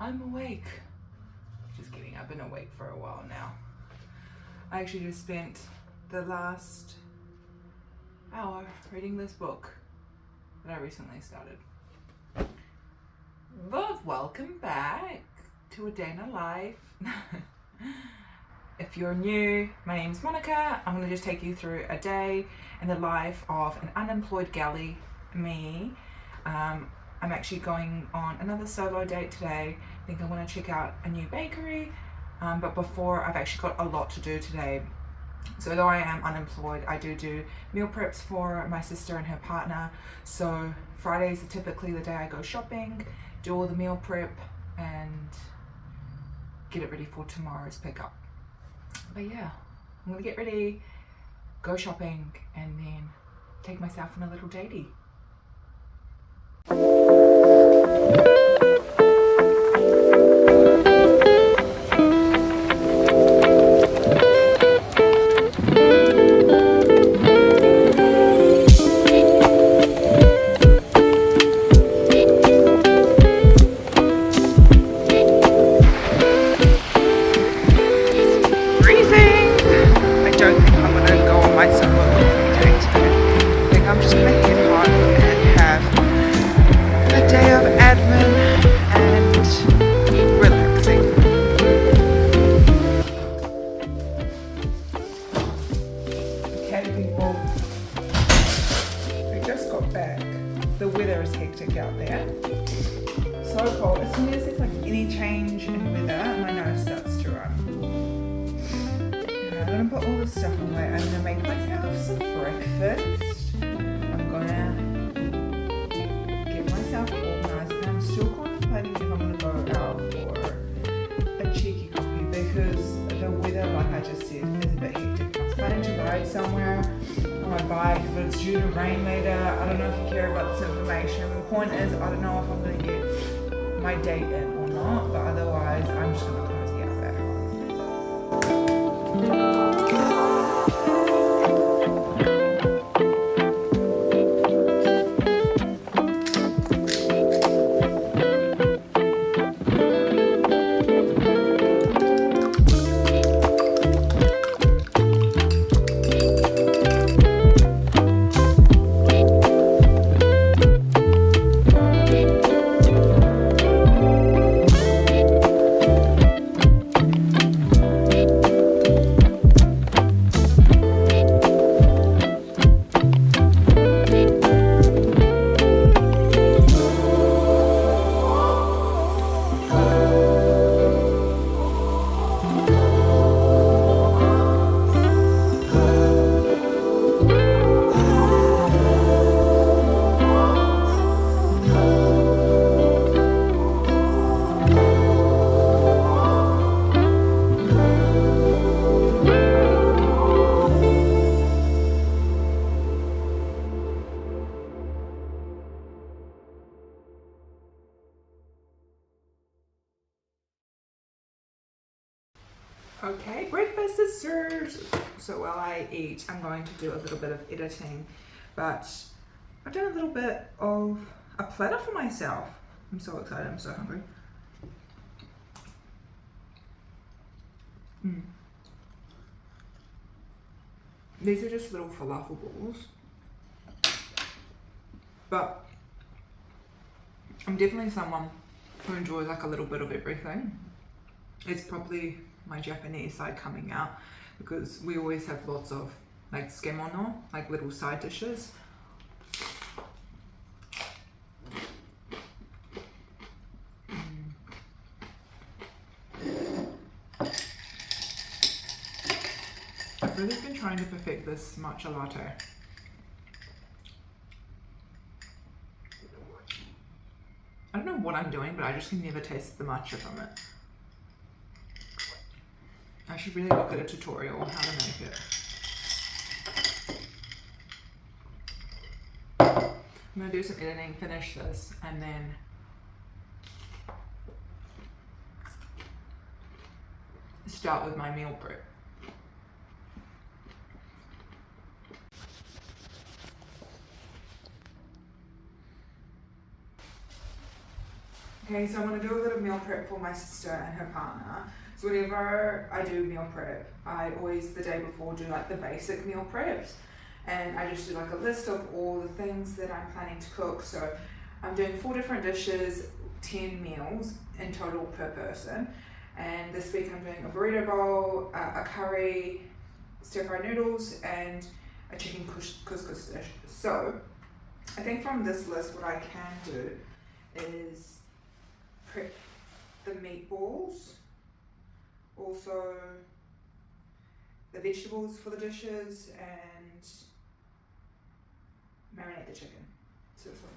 I'm awake. Just kidding, I've been awake for a while now. I actually just spent the last hour reading this book that I recently started. But welcome back to A Day in a Life. If you're new, my name's Monica. I'm going to just take you through a day in the life of an unemployed galley, me. I'm actually going on another solo date today. I think I want to check out a new bakery, but before, I've actually got a lot to do today. So though I am unemployed, I do meal preps for my sister and her partner. So Fridays are typically the day I go shopping, do all the meal prep and get it ready for tomorrow's pickup. But yeah, I'm gonna get ready, go shopping, and then take myself on a little datey. The weather is hectic out there. So cold. As soon as there's like any change in weather, my nose starts to run. And I'm gonna put all this stuff away. I'm gonna make myself some breakfast. I'm gonna get myself organized, and I'm still contemplating if I'm gonna go out for a cheeky coffee because the weather, like I just said, is a bit hectic. I was planning to ride somewhere on my bike, but it's due to rain later. I don't know if you care about this information. The point is, I don't know if I'm going to get my date in or not, but otherwise, I'm just going to cozy out back home. Okay, breakfast is served. So while I eat, I'm going to do a little bit of editing, but I've done a little bit of a platter for myself. I'm so excited, I'm so hungry. These are just little falafel balls, but I'm definitely someone who enjoys like a little bit of everything. It's probably my Japanese side coming out because we always have lots of like tsukemono, like little side dishes. I've really been trying to perfect this matcha latte. I don't know what I'm doing, but I just can never taste the matcha from it. I should really look at a tutorial on how to make it. I'm going to do some editing, finish this, and then start with my meal prep. Okay, so I'm going to do a bit of meal prep for my sister and her partner. So whenever I do meal prep, I always the day before do like the basic meal preps, and I just do like a list of all the things that I'm planning to cook. So I'm doing 4 different dishes, 10 meals in total per person. And this week I'm doing a burrito bowl, a curry, stir-fried noodles, and a chicken couscous dish. So I think from this list what I can do is prep the meatballs, also the vegetables for the dishes, and marinate the chicken. So that's what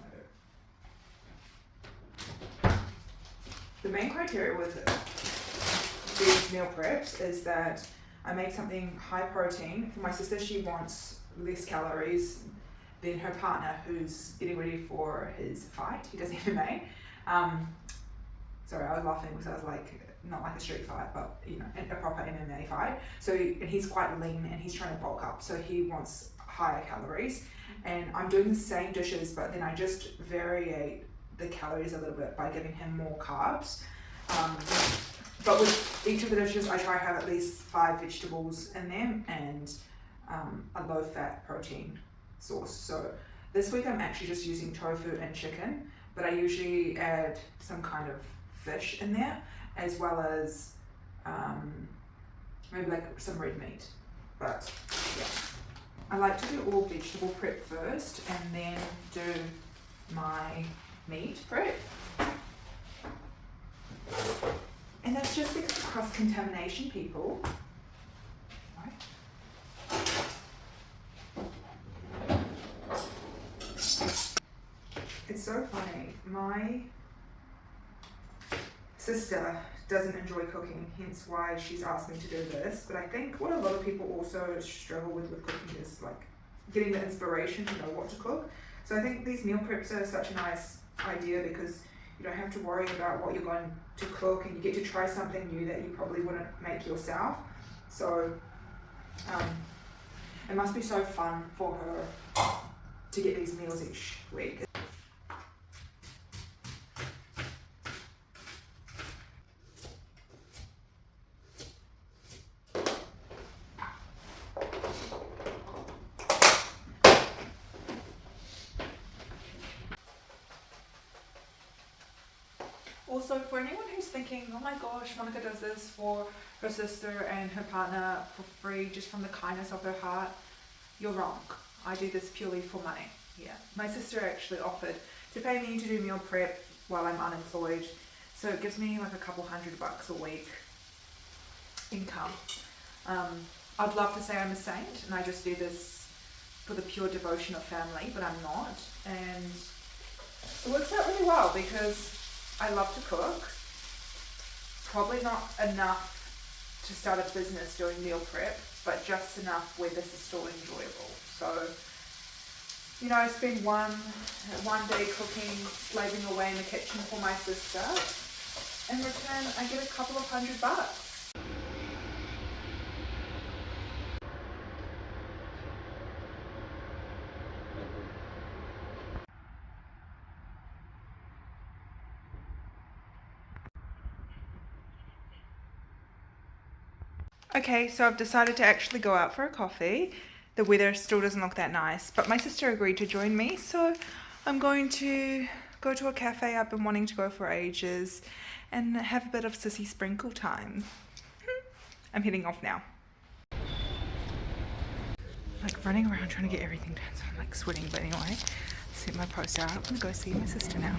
I'm gonna do. The main criteria with these meal preps is that I make something high protein. For my sister, she wants less calories than her partner, who's getting ready for his fight. He does MMA. Sorry, I was laughing because I was like, not like a street fight, but you know, a proper MMA fight. So, and he's quite lean and he's trying to bulk up, so he wants higher calories. And I'm doing the same dishes, but then I just vary the calories a little bit by giving him more carbs. But with each of the dishes, I try to have at least 5 vegetables in them and a low-fat protein source. So this week I'm actually just using tofu and chicken, but I usually add some kind of fish in there, as well as maybe like some red meat. But yeah, I like to do all vegetable prep first and then do my meat prep. And that's just because of cross-contamination, people. Right? It's so funny. My sister doesn't enjoy cooking, hence why she's asked me to do this. But I think what a lot of people also struggle with cooking is like getting the inspiration to know what to cook. So I think these meal preps are such a nice idea because you don't have to worry about what you're going to cook, and you get to try something new that you probably wouldn't make yourself. So it must be so fun for her to get these meals each week. Also, for anyone who's thinking, oh my gosh, Monica does this for her sister and her partner for free, just from the kindness of her heart, you're wrong. I do this purely for money. Yeah, my sister actually offered to pay me to do meal prep while I'm unemployed, so it gives me like a couple $100 a week income. I'd love to say I'm a saint and I just do this for the pure devotion of family, but I'm not. And it works out really well because I love to cook. Probably not enough to start a business doing meal prep, but just enough where this is still enjoyable. So, you know, I spend one day cooking, slaving away in the kitchen for my sister. In return, I get a couple of $100. Okay, so I've decided to actually go out for a coffee. The weather still doesn't look that nice, but my sister agreed to join me, so I'm going to go to a cafe I've been wanting to go for ages and have a bit of sissy sprinkle times. I'm heading off now. Like running around trying to get everything done, so I'm like sweating, but anyway, set my post out. I'm gonna go see my sister now.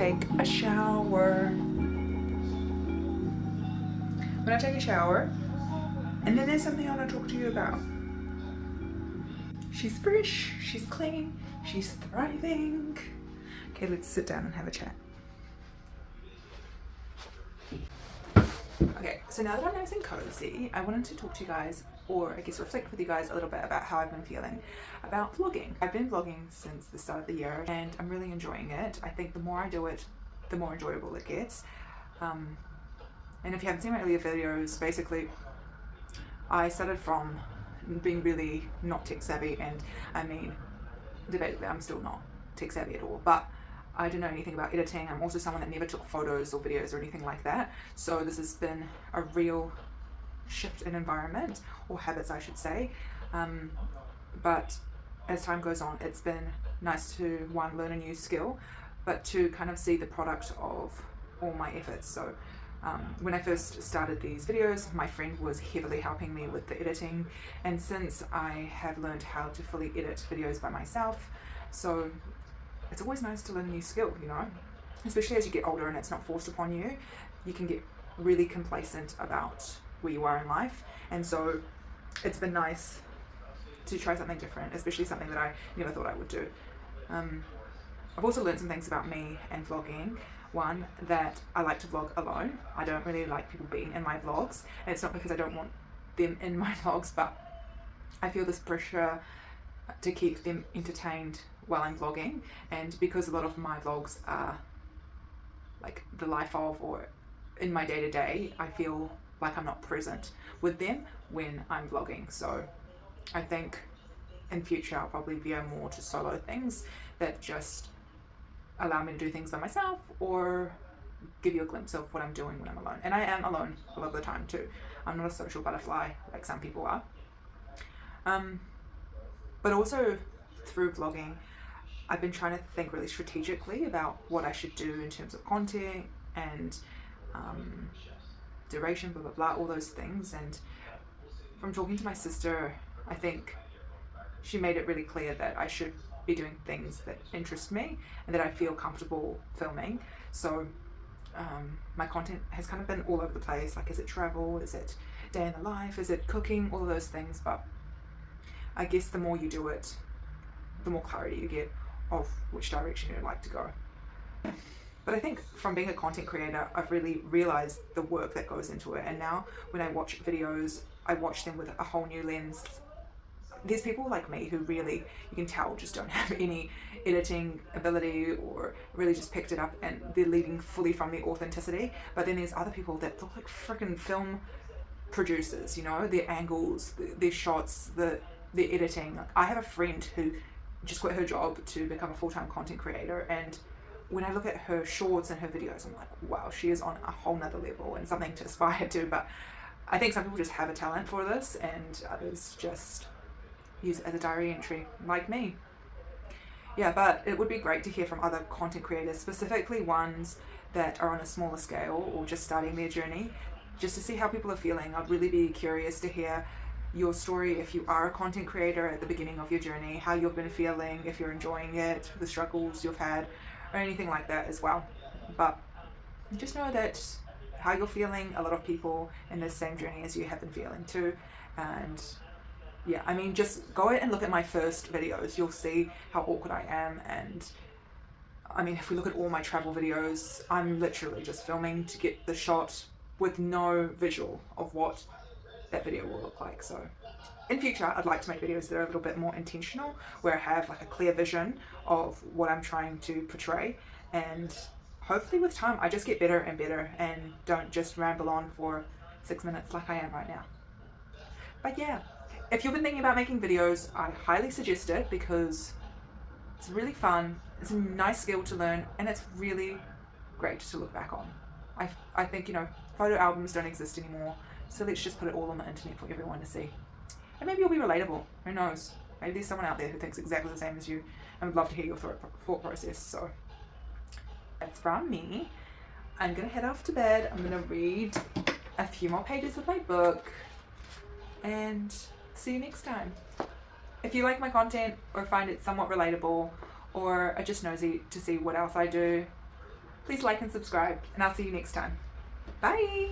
take a shower. I'm gonna take a shower, and then there's something I want to talk to you about. She's fresh, she's clean, she's thriving. Okay, let's sit down and have a chat. Okay, so now that I'm nice and cozy, I wanted to talk to you guys, or I guess reflect with you guys a little bit about how I've been feeling about vlogging. I've been vlogging since the start of the year and I'm really enjoying it. I think the more I do it, the more enjoyable it gets. And if you haven't seen my earlier videos, basically I started from being really not tech savvy, and I mean, debatably I'm still not tech savvy at all, but I don't know anything about editing. I'm also someone that never took photos or videos or anything like that. So this has been a real shift in environment, or habits I should say. But as time goes on, it's been nice to, one, learn a new skill, but to kind of see the product of all my efforts. So when I first started these videos, my friend was heavily helping me with the editing, and since I have learned how to fully edit videos by myself, so it's always nice to learn a new skill, you know, especially as you get older and it's not forced upon you. You can get really complacent about where you are in life, and so it's been nice to try something different, especially something that I never thought I would do. I've also learned some things about me and vlogging. One, that I like to vlog alone. I don't really like people being in my vlogs, and it's not because I don't want them in my vlogs, but I feel this pressure to keep them entertained while I'm vlogging, and because a lot of my vlogs are like the life of, or in my day-to-day, I feel like I'm not present with them when I'm vlogging. So I think in future I'll probably veer more to solo things that just allow me to do things by myself, or give you a glimpse of what I'm doing when I'm alone. And I am alone a lot of the time too. I'm not a social butterfly like some people are. But also through vlogging, I've been trying to think really strategically about what I should do in terms of content and duration, blah, blah, blah, all those things. And from talking to my sister, I think she made it really clear that I should be doing things that interest me and that I feel comfortable filming. So my content has kind of been all over the place. Like, is it travel? Is it day in the life? Is it cooking? All of those things. But I guess the more you do it, the more clarity you get of which direction you'd like to go. But I think from being a content creator, I've really realized the work that goes into it. And now when I watch videos, I watch them with a whole new lens. There's people like me who really, you can tell, just don't have any editing ability, or really just picked it up and they're leading fully from the authenticity. But then there's other people that look like freaking film producers, you know, their angles, their shots, their editing. Like, I have a friend who just quit her job to become a full-time content creator, and when I look at her shorts and her videos, I'm like, wow, she is on a whole nother level and something to aspire to. But I think some people just have a talent for this, and others just use it as a diary entry, like me. Yeah, but it would be great to hear from other content creators, specifically ones that are on a smaller scale or just starting their journey, just to see how people are feeling. I'd really be curious to hear your story if you are a content creator at the beginning of your journey, how you've been feeling, if you're enjoying it, the struggles you've had, or anything like that as well. But just know that how you're feeling, a lot of people in the same journey as you have been feeling too. And yeah, I mean, just go and look at my first videos. You'll see how awkward I am. And I mean, if we look at all my travel videos, I'm literally just filming to get the shot with no visual of what that video will look like. So in future, I'd like to make videos that are a little bit more intentional, where I have like a clear vision of what I'm trying to portray. And hopefully with time, I just get better and better and don't just ramble on for 6 minutes like I am right now. But yeah, if you've been thinking about making videos, I highly suggest it, because it's really fun, it's a nice skill to learn, and it's really great to look back on. I think, you know, photo albums don't exist anymore, so let's just put it all on the internet for everyone to see. And maybe you'll be relatable, who knows? Maybe there's someone out there who thinks exactly the same as you, and would love to hear your thought process. So that's from me. I'm gonna head off to bed. I'm gonna read a few more pages of my book, and see you next time. If you like my content or find it somewhat relatable, or are just nosy to see what else I do, please like and subscribe, and I'll see you next time. Bye.